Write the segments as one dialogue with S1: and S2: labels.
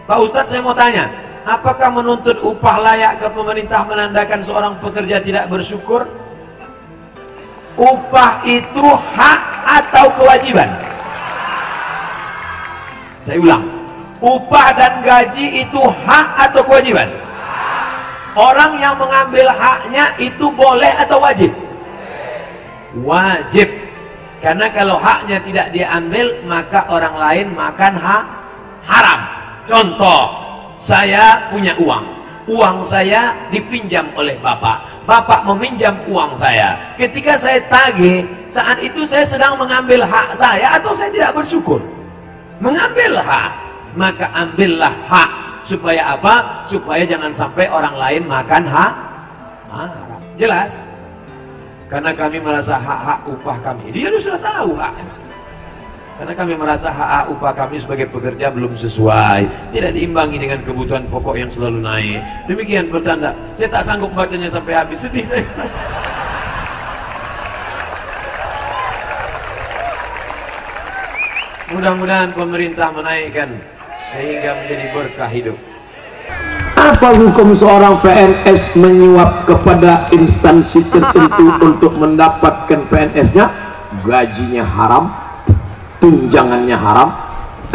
S1: Pak Ustadz, saya mau tanya, apakah menuntut upah layak ke pemerintah menandakan seorang pekerja tidak bersyukur? Upah itu hak atau kewajiban? Saya ulang, upah dan gaji itu hak atau kewajiban? Orang yang mengambil haknya itu boleh atau wajib? Wajib. Karena kalau haknya tidak diambil, maka orang lain makan hak haram. Contoh, saya punya uang saya dipinjam oleh bapak, bapak meminjam uang saya. Ketika saya tagih, saat itu saya sedang mengambil hak saya atau saya tidak bersyukur? Mengambil hak. Maka ambillah hak. Supaya apa? Supaya jangan sampai orang lain makan hak haram. Jelas? Karena kami merasa hak-hak upah kami, dia sudah tahu hak. Karena kami merasa hak upah kami sebagai pekerja belum sesuai, tidak diimbangi dengan kebutuhan pokok yang selalu naik. Demikian bertanda. Saya tak sanggup bacanya sampai habis, sedih saya. Mudah-mudahan pemerintah menaikkan sehingga menjadi berkah hidup.
S2: Apa hukum seorang PNS menyuap kepada instansi tertentu untuk mendapatkan PNS-nya? Gajinya haram, tunjangannya haram,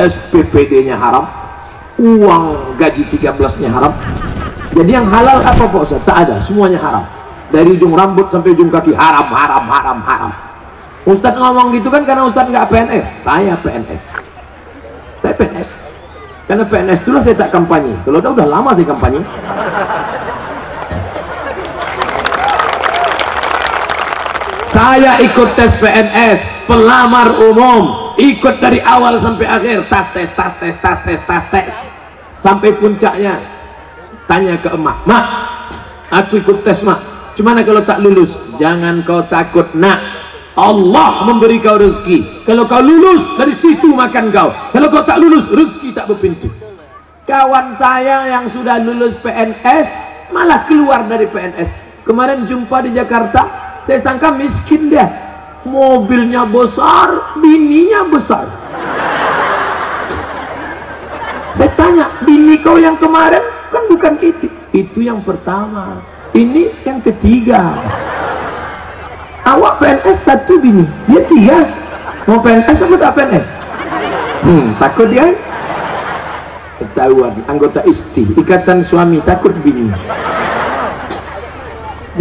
S2: SPPD-nya haram, uang gaji 13-nya haram. Jadi yang halal apa Pak Ustaz? Tak ada, semuanya haram. Dari ujung rambut sampai ujung kaki haram, haram, haram, haram. Ustaz ngomong gitu kan karena Ustaz nggak PNS. Saya PNS. Saya PNS. Karena PNS dulu saya tak kampanye. Kalau udah lama saya kampanye. Saya ikut tes PNS, pelamar umum, ikut dari awal sampai akhir, tas tes, sampai puncaknya. Tanya ke emak, mak, aku ikut tes mak. Gimana kalau tak lulus? Jangan kau takut nak. Allah memberi kau rezeki. Kalau kau lulus, dari situ makan kau. Kalau kau tak lulus, rezeki tak berpintu. Kawan saya yang sudah lulus PNS malah keluar dari PNS. Kemarin jumpa di Jakarta, saya sangka miskin dia. Mobilnya besar, bininya besar. Saya tanya, bini kau yang kemarin kan bukan itu. Itu yang pertama. Ini yang ketiga. Awak PNS satu bini, dia tiga. Mau PNS apa tak PNS? Takut dia. Ketahuan anggota ISTI, ikatan suami takut bini.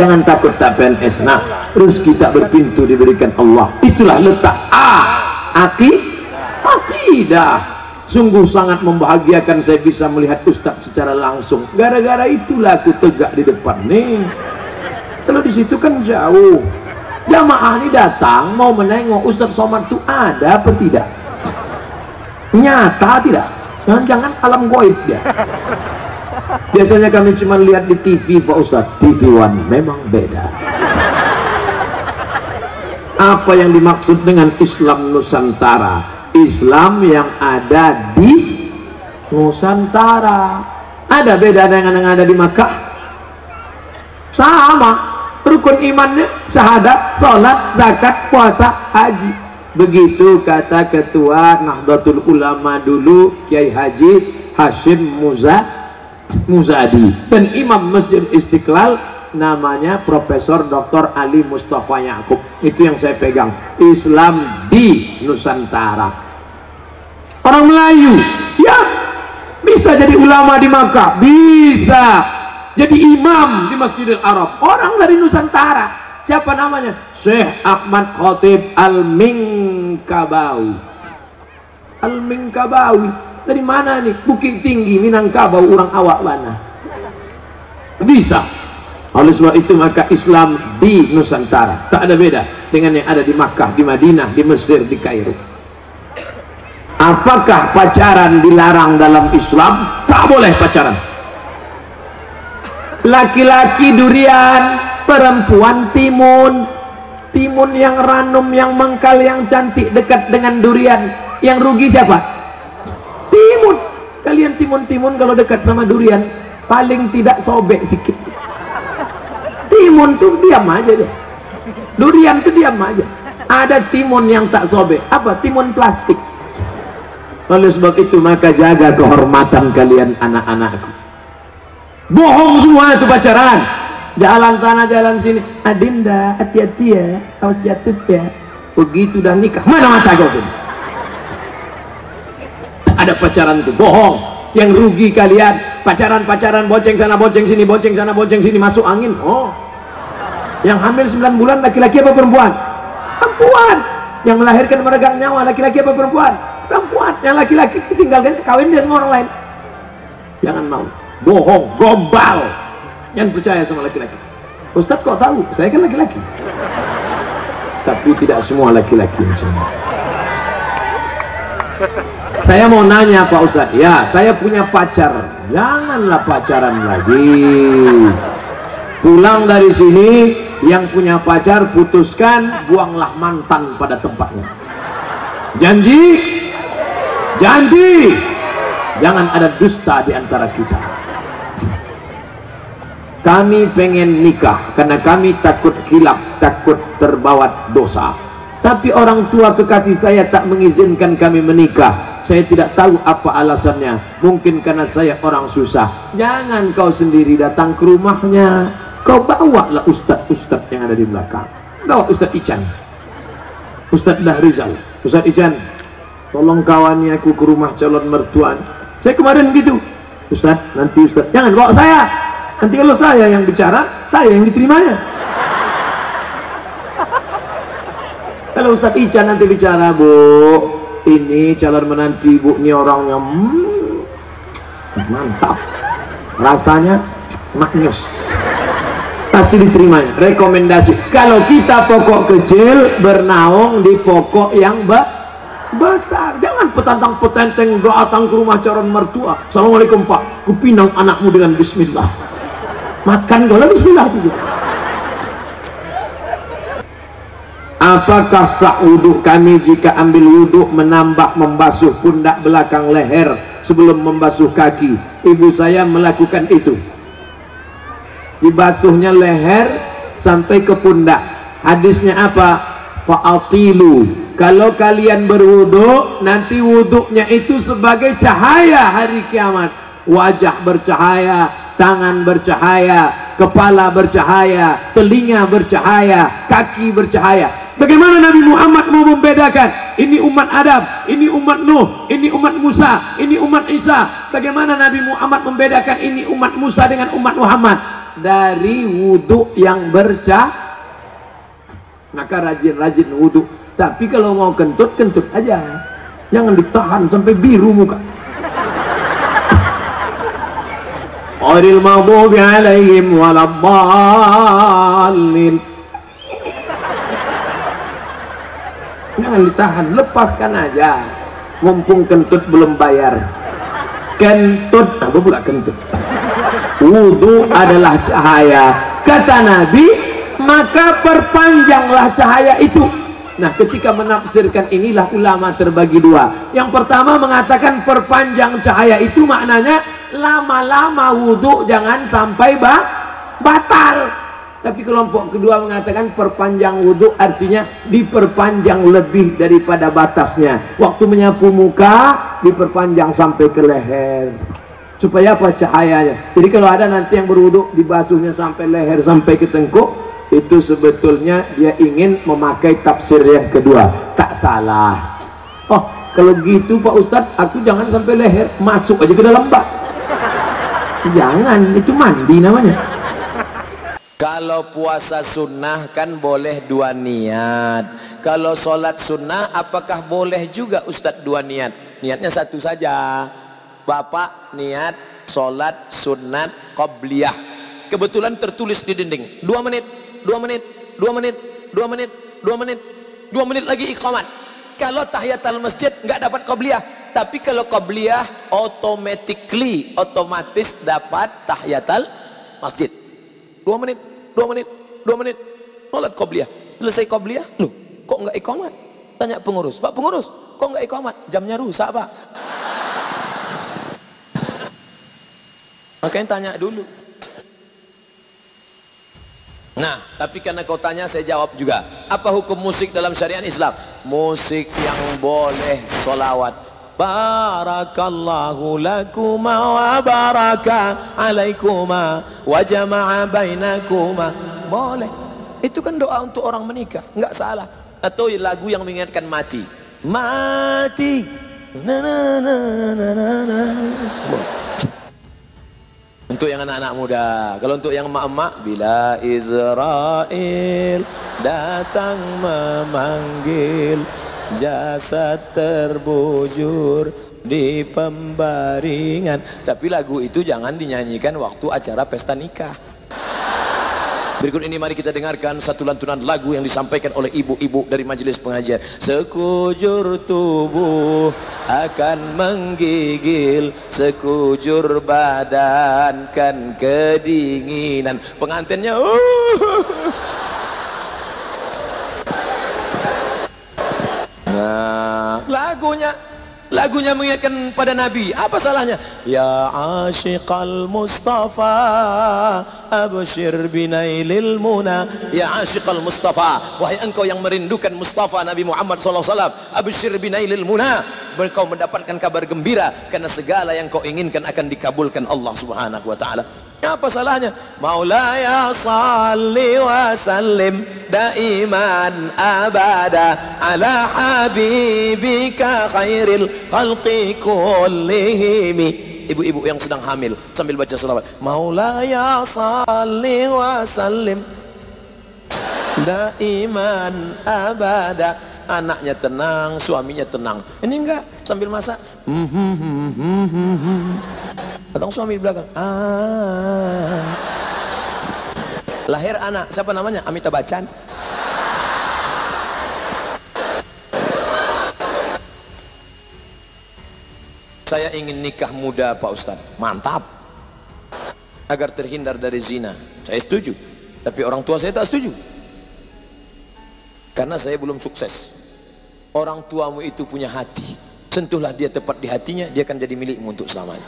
S2: Jangan takut tak PNS nak. Rezeki tak berpintu diberikan Allah. Itulah letak akidah. Sungguh sangat membahagiakan saya bisa melihat Ustadz secara langsung. Gara-gara itulah aku tegak di depan nih. Kalau di situ kan jauh. Jamaah ini datang mau menengok Ustadz Somad itu ada apa tidak? Nyata tidak? Jangan-jangan alam goib dia. Biasanya kami cuma lihat di TV Pak Ustadz. TV One memang beda. Apa yang dimaksud dengan Islam Nusantara? Islam yang ada di Nusantara. Ada beda dengan yang ada di Makkah? Sama. Rukun imannya syahadat, sholat, zakat, puasa, haji. Begitu kata ketua Nahdlatul Ulama dulu, Kiai Haji Hashim Muzadi, dan Imam Masjid Istiqlal namanya Profesor Dr. Ali Mustafa Yaakob. Itu yang saya pegang. Islam di Nusantara. Orang Melayu ya bisa jadi ulama di Makkah, bisa jadi imam di Masjidil Arab. Orang dari Nusantara. Siapa namanya? Syekh Ahmad Khatib Al-Minkabawi. Al-Minkabawi dari mana nih? Bukit Tinggi, Minangkabau, orang awak mana? Bisa. Oleh sebab itu maka Islam di Nusantara tak ada beda dengan yang ada di Makkah, di Madinah, di Mesir, di Kairo. Apakah pacaran dilarang dalam Islam? Tak boleh pacaran. Laki-laki durian, perempuan timun. Timun yang ranum, yang mengkal, yang cantik dekat dengan durian. Yang rugi siapa? Timun. Kalian timun-timun kalau dekat sama durian paling tidak sobek sikit. Timun tuh diam aja deh. Durian tuh diam aja. Ada timun yang tak sobek. Apa? Timun plastik. Oleh sebab itu maka jaga kehormatan kalian anak-anakku. Bohong semua itu pacaran. Jalan sana jalan sini. Adinda, hati-hati ya, awas jatuh ya. Begitu dah nikah, mana mata kau tuh? Ada pacaran itu bohong. Yang rugi kalian pacaran bonceng sana bonceng sini, bonceng sana bonceng sini, masuk angin. Oh, yang hamil 9 bulan laki-laki apa perempuan? Perempuan. Yang melahirkan meregang nyawa laki-laki apa perempuan? Perempuan. Yang laki-laki ditinggalkan kawin dia sama orang lain. Jangan mau. Bohong, gombal. Jangan percaya sama laki-laki. Ustaz kok tahu? Saya kan laki-laki. Tapi tidak semua laki-laki macam ini. Saya mau nanya Pak Ustaz. Ya, saya punya pacar. Janganlah pacaran lagi. Pulang dari sini, yang punya pacar putuskan, buanglah mantan pada tempatnya. Janji? Janji. Jangan ada dusta di antara kita. Kami pengen nikah karena kami takut hilaf, takut terbawa dosa. Tapi orang tua kekasih saya tak mengizinkan kami menikah. Saya tidak tahu apa alasannya. Mungkin karena saya orang susah. Jangan kau sendiri datang ke rumahnya. Kau bawalah ustaz-ustaz yang ada di belakang. Bawa Ustaz Ican, Ustaz Dahrizal. Ustaz Ican, tolong kawani aku ke rumah calon mertua. Saya kemarin gitu. Ustaz, nanti Ustaz. Jangan bawa saya. Nanti kalau saya yang bicara, saya yang diterimanya. Kalau Ustaz Ican nanti bicara, Bu, ini calon menanti ibu, ini orangnya mantap, rasanya maknyus, pasti diterimanya. Rekomendasi. Kalau kita pokok kecil, bernaung di pokok yang besar. Jangan petantang-petenteng datang ke rumah calon mertua. Assalamualaikum Pak, kupinang anakmu dengan bismillah. Makan kalau bismillah itu. Apakah sah wudhu kami jika ambil wudhu menambah membasuh pundak belakang leher sebelum membasuh kaki? Ibu saya melakukan itu. Dibasuhnya leher sampai ke pundak. Hadisnya apa? Fa'atilu. Kalau kalian berwudhu, nanti wudhunya itu sebagai cahaya hari kiamat. Wajah bercahaya, tangan bercahaya, kepala bercahaya, telinga bercahaya, kaki bercahaya. Bagaimana Nabi Muhammad mau membedakan ini umat Adam, ini umat Nuh, ini umat Musa, ini umat Isa? Bagaimana Nabi Muhammad membedakan ini umat Musa dengan umat Muhammad? Dari wudhu yang bercahaya. Maka rajin-rajin wudhu. Tapi kalau mau kentut, kentut aja. Jangan ditahan sampai biru muka. Ghairil maghdubi alaihim waladdallin. Jangan ditahan, lepaskan aja. Mumpung kentut belum bayar. Kentut, apa pula kentut? Wudhu adalah cahaya. Kata Nabi, maka perpanjanglah cahaya itu. Nah, ketika menafsirkan inilah ulama terbagi dua. Yang pertama mengatakan perpanjang cahaya itu maknanya lama-lama wudhu jangan sampai batal. Tapi kelompok kedua mengatakan perpanjang wudhu artinya diperpanjang lebih daripada batasnya. Waktu menyapu muka diperpanjang sampai ke leher. Supaya apa? Cahayanya. Jadi kalau ada nanti yang berwudhu dibasuhnya sampai leher sampai ke tengkuk, itu sebetulnya dia ingin memakai tafsir yang kedua. Tak salah. Oh, kalau gitu Pak Ustadz, aku jangan sampai leher, masuk aja ke dalam bak. Jangan, itu mandi namanya.
S1: Kalau puasa sunnah kan boleh dua niat. Kalau sholat sunnah apakah boleh juga Ustadz dua niat? Niatnya satu saja. Bapak niat sholat sunat qobliyah. Kebetulan tertulis di dinding 2 menit, 2 menit, 2 menit, 2 menit, 2 menit, 2 menit lagi iqamat. Kalau tahiyatul masjid nggak dapat qobliyah. Tapi kalau qobliyah otomatis dapat tahiyatul masjid. 2 menit, 2 menit, 2 menit, sholat qobliyah. Selesai qobliyah, loh kok nggak iqamat? Tanya pengurus, Pak pengurus, kok nggak iqamat? Jamnya rusak Pak. Makanya tanya dulu. Nah, tapi karena kau tanya saya jawab juga. Apa hukum musik dalam syariat Islam? Musik yang boleh solawat
S3: barakallahu lakuma wa baraka alaikuma wa jama'a bainakuma. Boleh. Itu kan doa untuk orang menikah, enggak salah. Atau lagu yang mengingatkan mati. Mati. Na na na na na na. Untuk yang anak-anak muda. Kalau untuk yang emak-emak, bila Israel datang memanggil, jasad terbujur di pembaringan. Tapi lagu itu jangan dinyanyikan waktu acara pesta nikah. Berikut ini mari kita dengarkan satu lantunan lagu yang disampaikan oleh ibu-ibu dari majelis pengajian. Sekujur tubuh akan menggigil, sekujur badan kan kedinginan. Pengantinnya Nah, lagunya mengingatkan pada Nabi. Apa salahnya? Ya asyiqal Mustafa abshir binailil muna. Ya asyiqal Mustafa, wahai engkau yang merindukan Mustafa Nabi Muhammad SAW, abshir binailil muna, engkau mendapatkan kabar gembira karena segala yang kau inginkan akan dikabulkan Allah Subhanahu wa taala. Apa salahnya? Maulaya salli wa sallim daiman abada ala habibika khairil khalqi kullihim. Ibu-ibu yang sedang hamil sambil baca selawat. Maulaya salli wa sallim daiman abada. Anaknya tenang, suaminya tenang. Ini enggak, sambil masak. Datang suami di belakang. Lahir anak, siapa namanya? Amitabh Bachchan. Saya ingin nikah muda Pak Ustadz. Mantap. Agar terhindar dari zina. Saya setuju. Tapi orang tua saya tak setuju. Karena saya belum sukses. Orang tuamu itu punya hati. Sentuhlah dia tepat di hatinya, dia akan jadi milikmu untuk selamanya.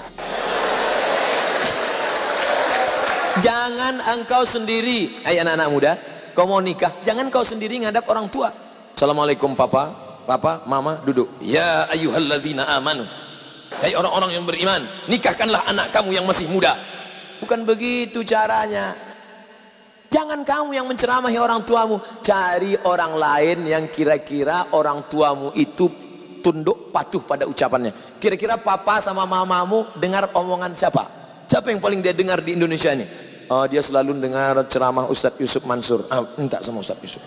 S3: Jangan engkau sendiri, hai anak-anak muda, kau mau nikah, jangan kau sendiri ngadap orang tua. Assalamualaikum papa, mama, duduk. Ya ayyuhalladzina amanu, hai orang-orang yang beriman, nikahkanlah anak kamu yang masih muda. Bukan begitu caranya. Jangan kamu yang menceramahi orang tuamu, cari orang lain yang kira-kira orang tuamu itu tunduk patuh pada ucapannya. Kira-kira papa sama mamamu dengar omongan siapa? Siapa yang paling dia dengar di Indonesia ini? Oh, dia selalu dengar ceramah Ustadz Yusuf Mansur. Minta sama Ustadz Yusuf.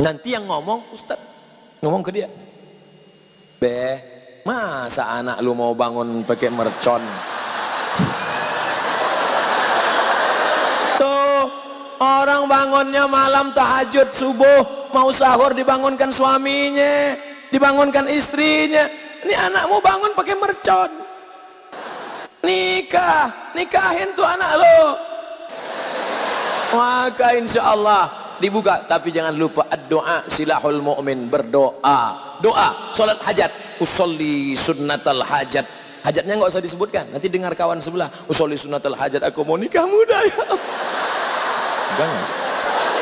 S3: Nanti yang ngomong Ustadz ngomong ke dia, masa anak lu mau bangun pakai mercon? Orang bangunnya malam tahajud subuh, mau sahur dibangunkan suaminya, dibangunkan istrinya. Ini anakmu bangun pakai mercon. Nikahin tuh anak lo. Maka insya Allah dibuka. Tapi jangan lupa doa silahul mu'min, berdoa. Doa, sholat hajat, usolli sunnatal hajat. Hajatnya nggak usah disebutkan, nanti dengar kawan sebelah. Usolli sunnatal hajat, aku mau nikah muda ya. Jangan,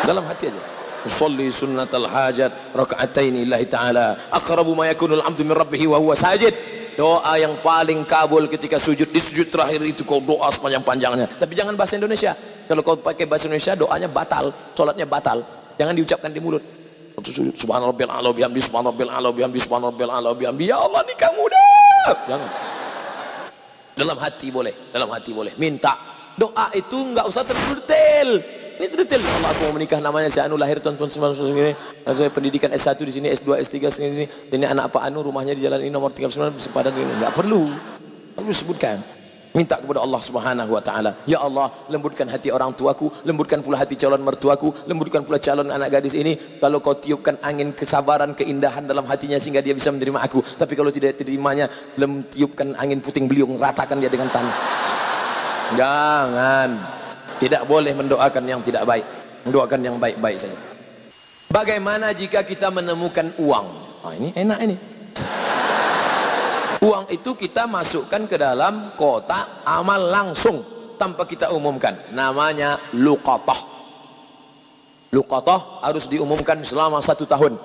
S3: dalam hati aja. Usolli sunnatal hajat raka'ataini lillahi ta'ala aqrabu ma yakunul 'abdu min rabbih wa huwa sajid. Doa yang paling kabul ketika sujud. Di sujud terakhir itu kau doa sepanjang-panjangnya. Tapi jangan bahasa Indonesia. Kalau kau pakai bahasa Indonesia doanya batal, sholatnya batal. Jangan diucapkan di mulut. Subhanarabbiyal a'la bihamdi, subhanarabbiyal a'la bihamdi, subhanarabbiyal a'la bihamdi. Ya Allah nikah muda. Jangan. Dalam hati boleh, dalam hati boleh. Minta. Doa itu enggak usah terlalu detail. Ini itu detail. Allah, aku mau menikah, namanya si Anu, lahir tahun 1999 ini. Saya pendidikan S1 di sini, S2, S3 di sini. Ini anak Pak Anu, rumahnya di jalan ini nomor 39 sepadan ini. Enggak perlu. Perlu sebutkan. Minta kepada Allah Subhanahu wa taala. Ya Allah, lembutkan hati orang tuaku, lembutkan pula hati calon mertuaku, lembutkan pula calon anak gadis ini. Kalau kau tiupkan angin kesabaran, keindahan dalam hatinya sehingga dia bisa menerima aku. Tapi kalau tidak terimanya, tiupkan angin puting beliung, ratakan dia dengan tanah. Jangan. Tidak boleh mendoakan yang tidak baik. Mendoakan yang baik-baik saja. Bagaimana jika kita menemukan uang? Ini enak ini. Uang itu kita masukkan ke dalam kotak amal langsung tanpa kita umumkan. Namanya luqatah. Luqatah harus diumumkan selama 1 tahun.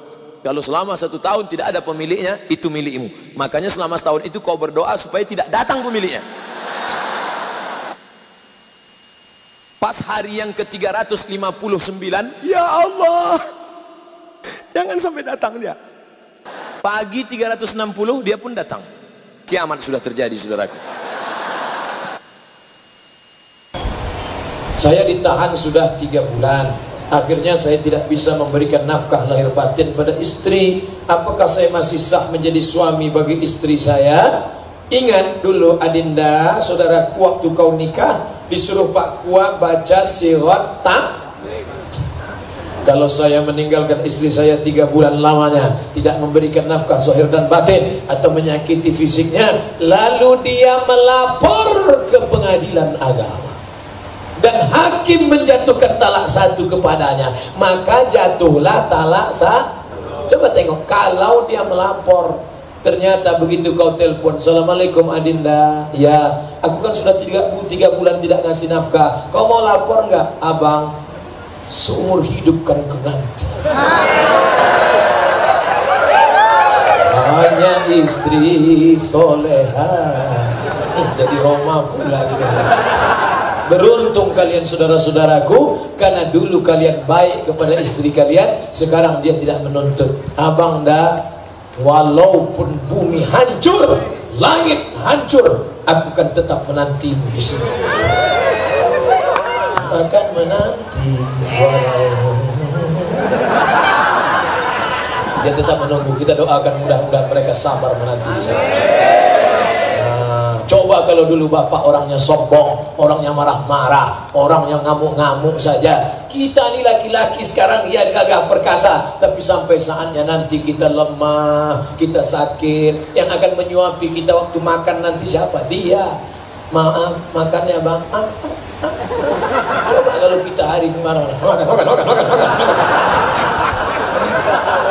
S3: Kalau selama 1 tahun tidak ada pemiliknya, itu milikmu. Makanya selama setahun itu kau berdoa supaya tidak datang pemiliknya. Pas hari yang ke-359, ya Allah, jangan sampai datang dia. Pagi 360 dia pun datang. Kiamat sudah terjadi, saudaraku.
S4: Saya ditahan sudah 3 bulan. Akhirnya saya tidak bisa memberikan nafkah lahir batin pada istri. Apakah saya masih sah menjadi suami bagi istri saya? Ingat dulu Adinda, saudaraku, waktu kau nikah disuruh Pak Kua baca sirat tak. Kalau saya meninggalkan istri saya 3 bulan lamanya, tidak memberikan nafkah zahir dan batin, atau menyakiti fisiknya, lalu dia melapor ke pengadilan agama dan hakim menjatuhkan talak 1 kepadanya, maka jatuhlah talak 1. Coba tengok, kalau dia melapor, ternyata begitu kau telepon, Assalamualaikum Adinda, ya aku kan sudah 3 bulan tidak ngasih nafkah, kau mau lapor nggak? Abang, seumur hidup kan ku nanti hanya istri soleha. Jadi Roma pula gitu. Beruntung kalian saudara-saudaraku, karena dulu kalian baik kepada istri kalian, sekarang dia tidak menuntut. Abang dah, walaupun bumi hancur, langit hancur, aku kan tetap menantimu di sini. Akan menanti, dia tetap menunggu. Kita doakan mudah-mudahan mereka sabar menanti di sana. Coba kalau dulu bapak orangnya sombong, orangnya marah-marah, orangnya ngamuk-ngamuk saja. Kita ini laki-laki sekarang ya gagah perkasa, tapi sampai saatnya nanti kita lemah, kita sakit, yang akan menyuapi kita waktu makan nanti siapa? Dia. Maaf, makannya bang. Coba kalau kita hari ini marah-marah, makan.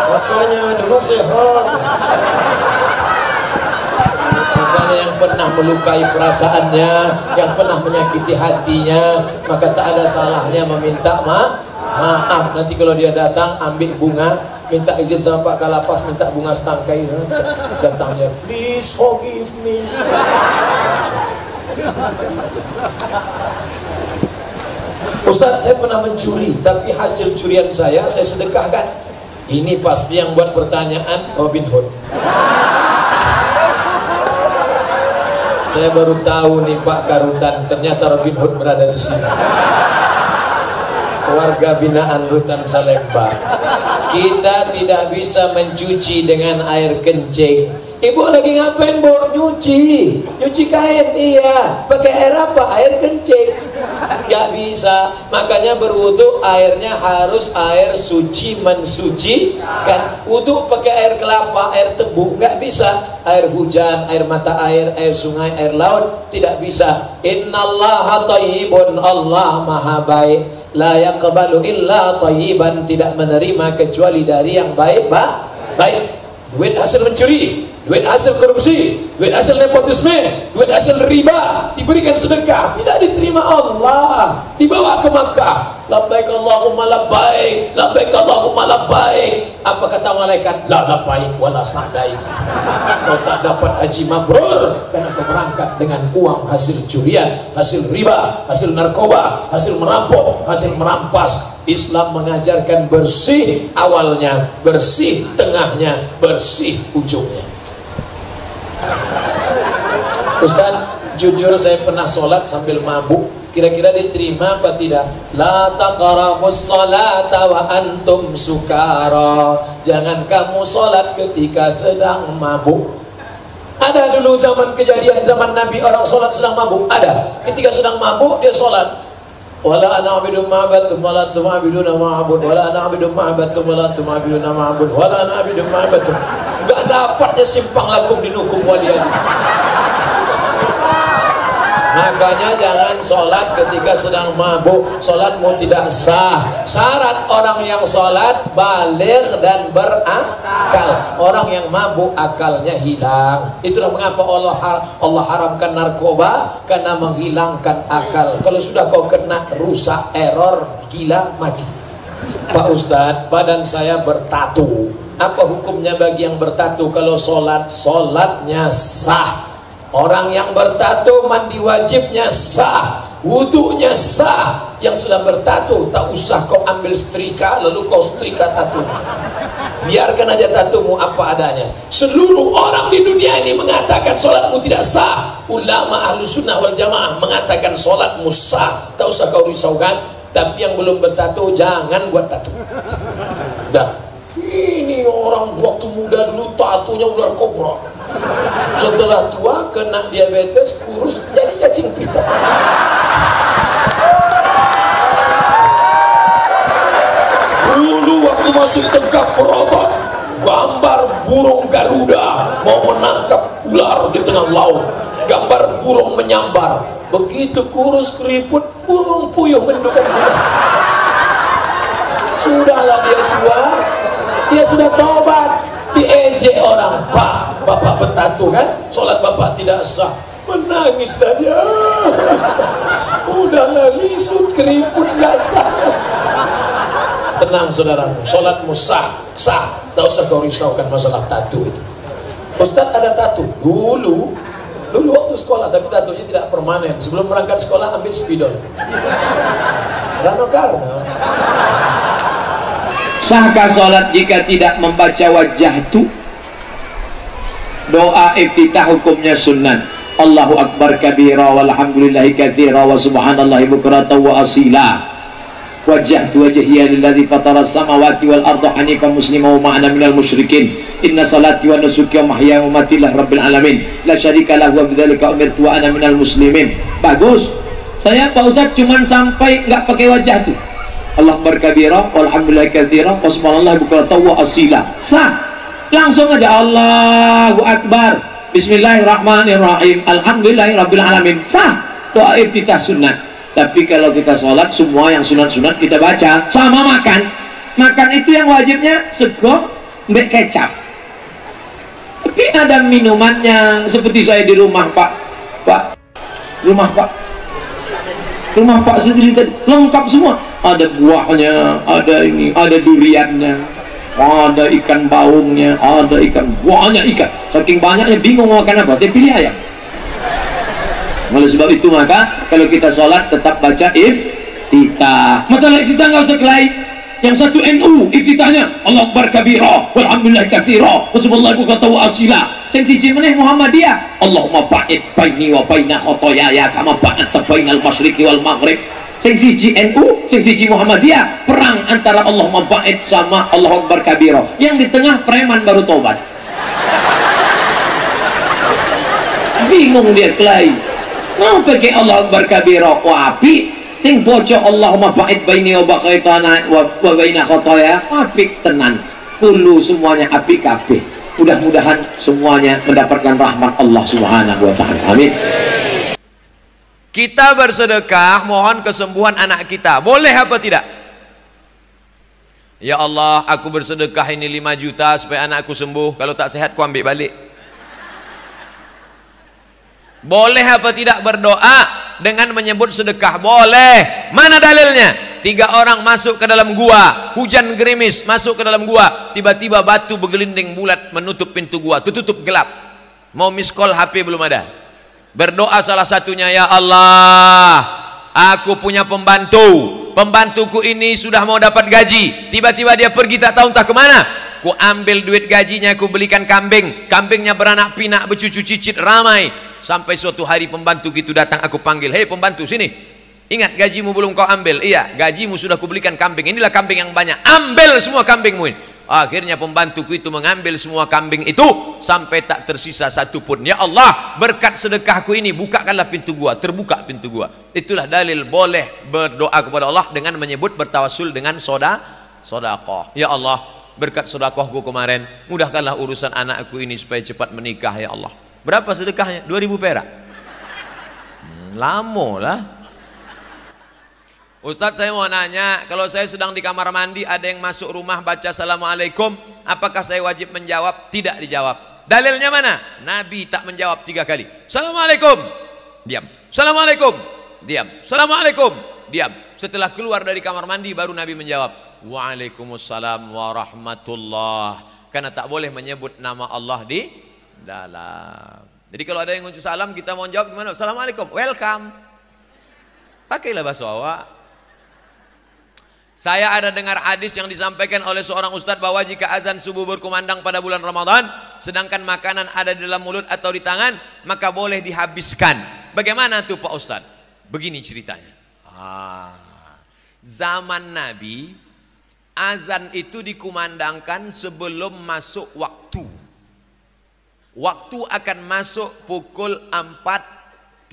S4: Makanya dulu sehat. Makanya yang pernah melukai perasaannya, yang pernah menyakiti hatinya, maka tak ada salahnya meminta maaf. Nanti kalau dia datang, ambil bunga, minta izin sama Pak Kalapas, minta bunga setangkai. Datangnya, please forgive me. Ustaz, saya pernah mencuri, tapi hasil curian saya sedekahkan. Ini pasti yang buat pertanyaan Robin Hood. Saya baru tahu nih Pak Karutan, ternyata Robin Hood berada di sini. Warga binaan Rutan Salemba. Kita tidak bisa mencuci dengan air kencing. Ibu lagi ngapain, Bu? Nyuci kain. Iya. Pakai air apa? Air kencing. Gak bisa. Makanya berwudu airnya harus air suci, mensucikan. Wudu pakai air kelapa, air tebu, gak bisa. Air hujan, air mata air sungai, air laut, tidak bisa. Innallaha thayyibun, Allah maha baik. La yaqbalu illa thayyiban, tidak menerima kecuali dari yang baik. Duit hasil mencuri, duit hasil korupsi, duit hasil nepotisme, duit hasil riba, diberikan sedekah, tidak diterima Allah, dibawa ke Makkah. Labbaik Allahumma labbaik, labbaik Allahumma labbaik. Apa kata malaikat? La labbaik wala sa'daik. Kau tak dapat haji mabrur karena kau berangkat dengan uang hasil curian, hasil riba, hasil narkoba, hasil merampok, hasil merampas. Islam mengajarkan bersih awalnya, bersih tengahnya, bersih ujungnya. Ustaz, jujur saya pernah sholat sambil mabuk. Kira-kira diterima apa tidak? La taqrabus salata wa antum sukara. Jangan kamu sholat ketika sedang mabuk. Ada dulu zaman kejadian zaman Nabi, orang sholat sedang mabuk. Ada. Ketika sedang mabuk dia sholat. Wala ana abidu ma'abatum wala antum abiduna ma'abud, wala ana abidu ma'abatum wala antum abiduna ma'abud, wala ana abidu ma'abatum. Enggak dapatnya simpang lakum dinukum waliyadi. Makanya jangan sholat ketika sedang mabuk. Sholatmu tidak sah. Syarat orang yang sholat baligh dan berakal. Orang yang mabuk akalnya hilang. Itulah mengapa Allah haramkan narkoba, karena menghilangkan akal. Kalau sudah kau kena rusak, error, gila, mati. Pak Ustadz, badan saya bertatu. Apa hukumnya bagi yang bertato kalau sholat? Sholatnya sah. Orang yang bertato mandi wajibnya sah, wudunya sah. Yang sudah bertato tak usah kau ambil setrika lalu kau setrika tato. Biarkan aja tatumu apa adanya. Seluruh orang di dunia ini mengatakan sholatmu tidak sah. Ulama ahlu sunnah wal jamaah mengatakan sholatmu sah. Tak usah kau risaukan. Tapi yang belum bertato jangan buat tato. Dah. Ini orang waktu muda dulu tatonya ular kobra. Setelah tua kena diabetes, kurus jadi cacing pita. Dulu waktu masih tegak berotot, gambar burung Garuda mau menangkap ular di tengah laut, gambar burung menyambar. Begitu kurus keriput, burung puyuh mendukung ular. Sudahlah dia tua, dia sudah tobat, diejek orang. Pak, bapak bertato kan, sholat bapak tidak sah. Menangis dia. Udahlah, lisut keriput gak sah. Tenang saudaramu, sholatmu sah, sah. Tak usah kau risaukan masalah tato itu. Ustadz ada tato dulu waktu sekolah, tapi tatonya tidak permanen. Sebelum berangkat sekolah ambil spidol. Rano Karno.
S2: Sahkah sholat jika tidak membaca wajah itu? Doa iftitah hukumnya sunnah. Allahu akbar kabira walhamdulillahi katsira wa subhanallahi bukratan wa asila. Wajjahtu wajhiya lilladzi fatara samawati wal arda hanifan musliman wa ma'ana minal musyrikin. Inna salati wa nusuki wa mahyaya wa mamati lillahi rabbil alamin. La syarika lahu wa bidzalika umirtu wa ana minal muslimin. Bagus. Saya Pak Ustaz cuman sampai enggak pakai wajah tuh. Allah berkabira walhamdulillah katsira wa subhanallah bukratan wa asila. Sah. Langsung aja Allahu akbar, bismillahirrahmanirrahim, alhamdulillahirabbil alamin. Sah. Doa iftitah sunat. Tapi kalau kita sholat semua yang sunat-sunat kita baca. Sama makan itu yang wajibnya sego mbek kecap. Tapi ada minumannya, seperti saya di rumah rumah Pak sendiri tadi lengkap semua, ada buahnya, ada ini, ada duriannya, ada ikan baungnya, ada ikan, banyak ikan. Saking banyaknya bingung mau makan apa, saya pilih ayam. Oleh sebab itu maka kalau kita sholat tetap baca iftitah. Masalah iftitah nggak usah kelahi. Yang satu NU iftitahnya Allah akbar kabira walhamdulillah katsira wa subhanallahi bukratan wa asila. Sing siji meneh Muhammadiyah Allahumma ba'id baini wa baina khotoyaya kama ba'adta bainal masyriqi wal maghrib. Sing siji NU, sing siji Muhammadiyah, perang antara Allahumma ba'id sama Allah akbar kabira. Yang di tengah preman baru tobat. Bingung dia kelahi. Mau pakai Allah akbar kabira wapi, sing bocor Allahumma ba'id baini wa baina khotoya apik tenan. Kulu semuanya apik kabeh. Mudah-mudahan semuanya mendapatkan rahmat Allah Subhanahu wa taala. Amin.
S1: Kita bersedekah mohon kesembuhan anak kita. Boleh apa tidak? Ya Allah, aku bersedekah ini 5 juta supaya anakku sembuh. Kalau tak sehat ku ambil balik. Boleh apa tidak berdoa dengan menyebut sedekah? Boleh. Mana dalilnya? 3 orang masuk ke dalam gua, hujan gerimis, masuk ke dalam gua, tiba-tiba batu bergelinding bulat menutup pintu gua, tertutup gelap. Mau miss call HP belum ada. Berdoa salah satunya, ya Allah, aku punya pembantuku ini sudah mau dapat gaji, tiba-tiba dia pergi tak tahu entah kemana. Ku ambil duit gajinya, ku belikan kambingnya beranak pinak, bercucu cicit ramai. Sampai suatu hari pembantu itu datang, aku panggil, hei pembantu sini, ingat gajimu belum kau ambil? Iya, gajimu sudah kubelikan kambing, inilah kambing yang banyak, ambil semua kambingmu ini. Akhirnya pembantuku itu mengambil semua kambing itu sampai tak tersisa satu pun. Ya Allah, berkat sedekahku ini bukakanlah pintu gua, terbuka pintu gua. Itulah dalil boleh berdoa kepada Allah dengan menyebut bertawasul dengan sedekah. Ya Allah, berkat sedekahku kemarin, mudahkanlah urusan anakku ini supaya cepat menikah ya Allah. Berapa sedekahnya? 2000 perak. Lama lah. Ustadz, saya mau nanya, kalau saya sedang di kamar mandi, ada yang masuk rumah baca assalamualaikum, apakah saya wajib menjawab? Tidak dijawab. Dalilnya mana? Nabi tak menjawab 3 kali. Assalamualaikum, diam. Assalamualaikum, diam. Assalamualaikum, diam. Setelah keluar dari kamar mandi baru Nabi menjawab, Waalaikumsalam warahmatullah.
S3: karena tak boleh menyebut nama Allah di dalam. Jadi kalau ada yang ngucap salam, kita mau jawab gimana? Assalamualaikum, welcome. Pakailah bahasa awak. Saya ada dengar hadis yang disampaikan oleh seorang ustadz bahwa jika azan subuh berkumandang pada bulan Ramadan, sedangkan makanan ada di dalam mulut atau di tangan, maka boleh dihabiskan. Bagaimana tuh Pak Ustadz? Begini ceritanya. Zaman Nabi, azan itu dikumandangkan sebelum masuk waktu. Waktu akan masuk pukul 4.43.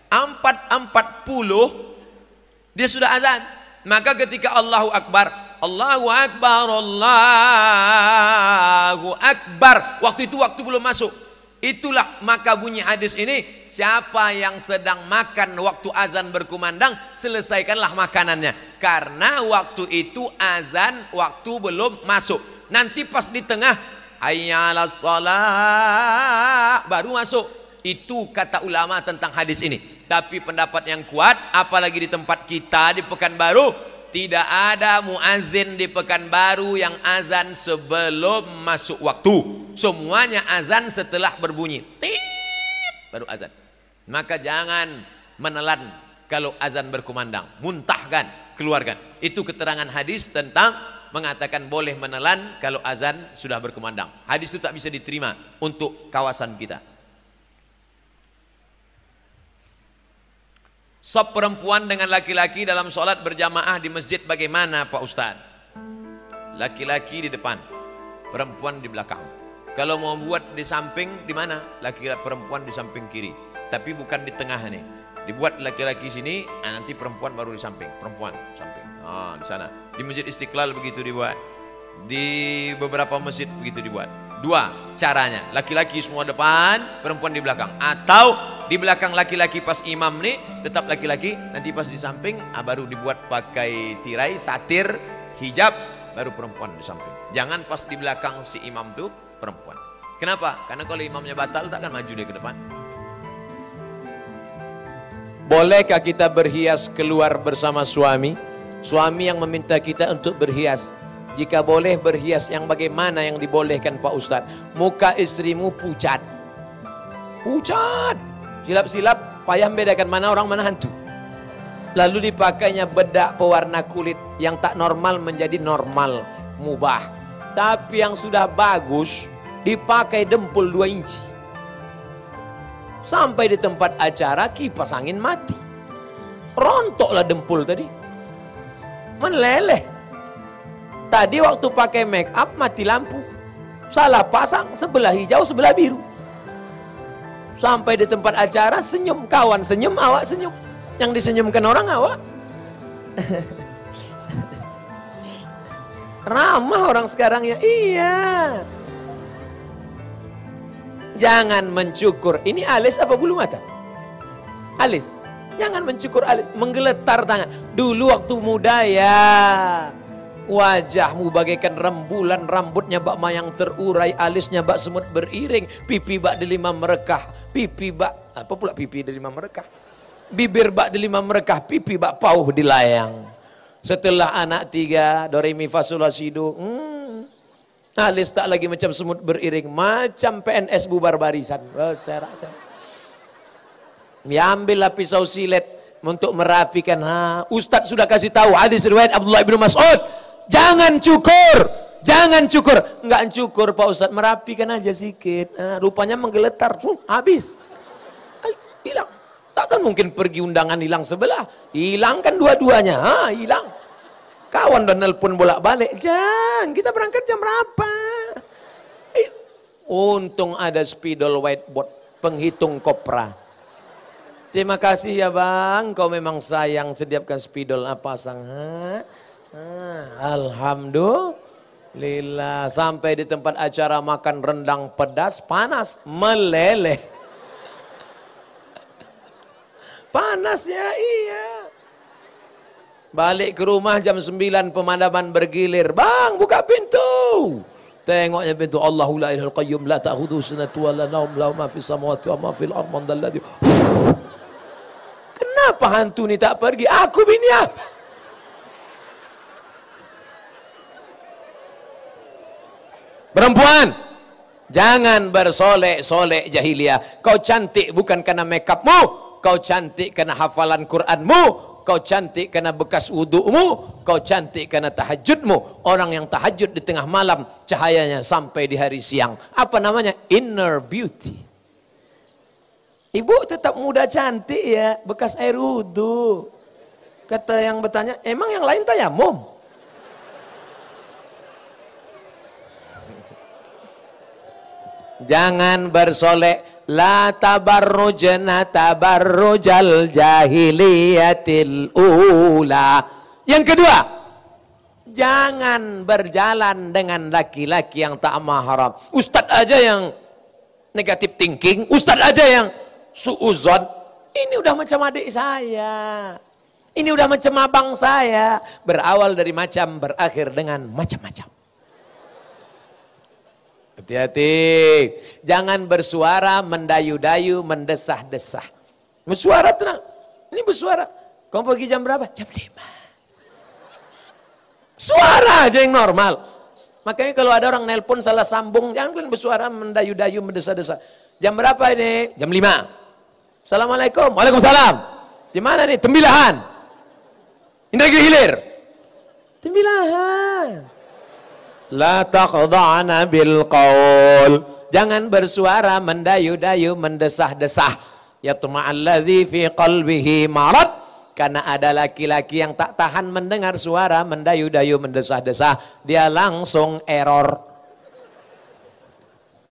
S3: 4.40 dia sudah azan. Maka ketika Allahu Akbar, Allahu Akbar, Allahu Akbar, waktu itu waktu belum masuk. Itulah maka bunyi hadis ini, siapa yang sedang makan waktu azan berkumandang, selesaikanlah makanannya. Karena waktu itu azan, waktu belum masuk. Nanti pas di tengah, hayya 'alas shalah, baru masuk. Itu kata ulama tentang hadis ini. Tapi pendapat yang kuat, apalagi di tempat kita di Pekanbaru, tidak ada muazin di Pekanbaru yang azan sebelum masuk waktu. Semuanya azan setelah berbunyi tit, baru azan. Maka jangan menelan kalau azan berkumandang, muntahkan, keluarkan. Itu keterangan hadis tentang mengatakan boleh menelan kalau azan sudah berkumandang. Hadis itu tak bisa diterima untuk kawasan kita. Sop perempuan dengan laki-laki dalam sholat berjamaah di masjid bagaimana Pak Ustadz? Laki-laki di depan, perempuan di belakang. Kalau mau buat di samping, di mana? Laki-laki perempuan di samping kiri. Tapi bukan di tengah nih. Dibuat laki-laki sini, nanti perempuan baru di samping. Perempuan samping. Di sana. Di Masjid Istiqlal begitu dibuat. Di beberapa masjid begitu dibuat. Dua caranya. Laki-laki semua depan, perempuan di belakang. Atau di belakang laki-laki pas imam nih tetap laki-laki, nanti pas di samping baru dibuat pakai tirai, satir, hijab, baru perempuan di samping. Jangan pas di belakang si imam tuh perempuan. Kenapa? Karena kalau imamnya batal tak akan maju dia ke depan. Bolehkah kita berhias keluar bersama suami? Suami yang meminta kita untuk berhias. Jika boleh berhias, yang bagaimana yang dibolehkan Pak Ustadz? Muka istrimu pucat. Pucat. Silap-silap, payah membedakan mana orang mana hantu. Lalu dipakainya bedak pewarna kulit yang tak normal menjadi normal, mubah. Tapi yang sudah bagus dipakai dempul 2 inci. Sampai di tempat acara kipas angin mati. Rontoklah dempul tadi. Meleleh. Tadi waktu pakai make up mati lampu. Salah pasang, sebelah hijau sebelah biru. Sampai di tempat acara senyum, kawan senyum, awak senyum. Yang disenyumkan orang awak. Ramah orang sekarang ya. Iya. Jangan mencukur. Ini alis apa bulu mata? Alis. Jangan mencukur alis, menggeletar tangan. Dulu waktu muda ya, wajahmu bagaikan rembulan, rambutnya bak mayang terurai, alisnya bak semut beriring, pipi bak delima merekah, pipi bak apa pula pipi delima merekah, bibir bak delima merekah, pipi bak pauh dilayang. Setelah anak 3 do re mi fa sol la si do, alis tak lagi macam semut beriring, macam PNS bubar barisan. Ambillah pisau silet untuk merapikan. Ustadz sudah kasih tahu hadis riwayat Abdullah bin Mas'ud, jangan cukur, jangan cukur. Enggak cukur Pak Ustadz, merapikan aja sedikit. Rupanya menggeletar, habis. Hilang. Takkan mungkin pergi undangan hilang sebelah. Hilang kan dua-duanya. Hilang. Kawan udah nelpon bolak-balik. Jangan, kita berangkat jam berapa? Untung ada spidol whiteboard, penghitung kopra. Terima kasih ya bang, kau memang sayang, sediakan spidol pasang. Alhamdulillah. Sampai di tempat acara makan rendang pedas, panas, meleleh. Panas ya, iya. Balik ke rumah jam 9 pemadaman bergilir. Bang, buka pintu. Tengoknya pintu, Allahu la ilahul qayyum la ta'khudhuhu sinatun wa la nawm lahu ma fis samawati wa ma fil ardi man dzalladzi. Kenapa hantu ini tak pergi? Aku bini apa?
S1: Perempuan, jangan bersolek-solek jahiliyah. Kau cantik bukan karena makeupmu, kau cantik karena hafalan Quranmu, kau cantik karena bekas wudu'mu, kau cantik karena tahajudmu. Orang yang tahajud di tengah malam, cahayanya sampai di hari siang. Apa namanya? Inner beauty. Ibu tetap muda cantik ya, bekas air wudu. Kata yang bertanya, emang yang lain tayamum? Jangan bersolek. La tabarrujna tabarrujal jahiliyatil ula. Yang kedua, jangan berjalan dengan laki-laki yang tak mahram. Ustadz aja yang negatif thinking, ustadz aja yang suuzon. Ini udah macam adik saya, ini udah macam abang saya. Berawal dari macam, berakhir dengan macam-macam. Hati-hati, jangan bersuara mendayu-dayu, mendesah-desah. Bersuara tenang, ini bersuara. Kamu pergi jam berapa? Jam 5. Suara aja yang normal. Makanya kalau ada orang nelpon salah sambung, jangan kalian bersuara mendayu-dayu, mendesah-desah. Jam berapa ini? Jam 5. Assalamualaikum. Waalaikumsalam. Di mana nih? Tembilahan. Indragiri Hilir. Tembilahan. La taqda'na bil qaul. Jangan bersuara mendayu-dayu, mendesah-desah. Yatma'alladzi fi qalbihi marad. Karena ada laki-laki yang tak tahan mendengar suara mendayu-dayu, mendesah-desah, dia langsung error.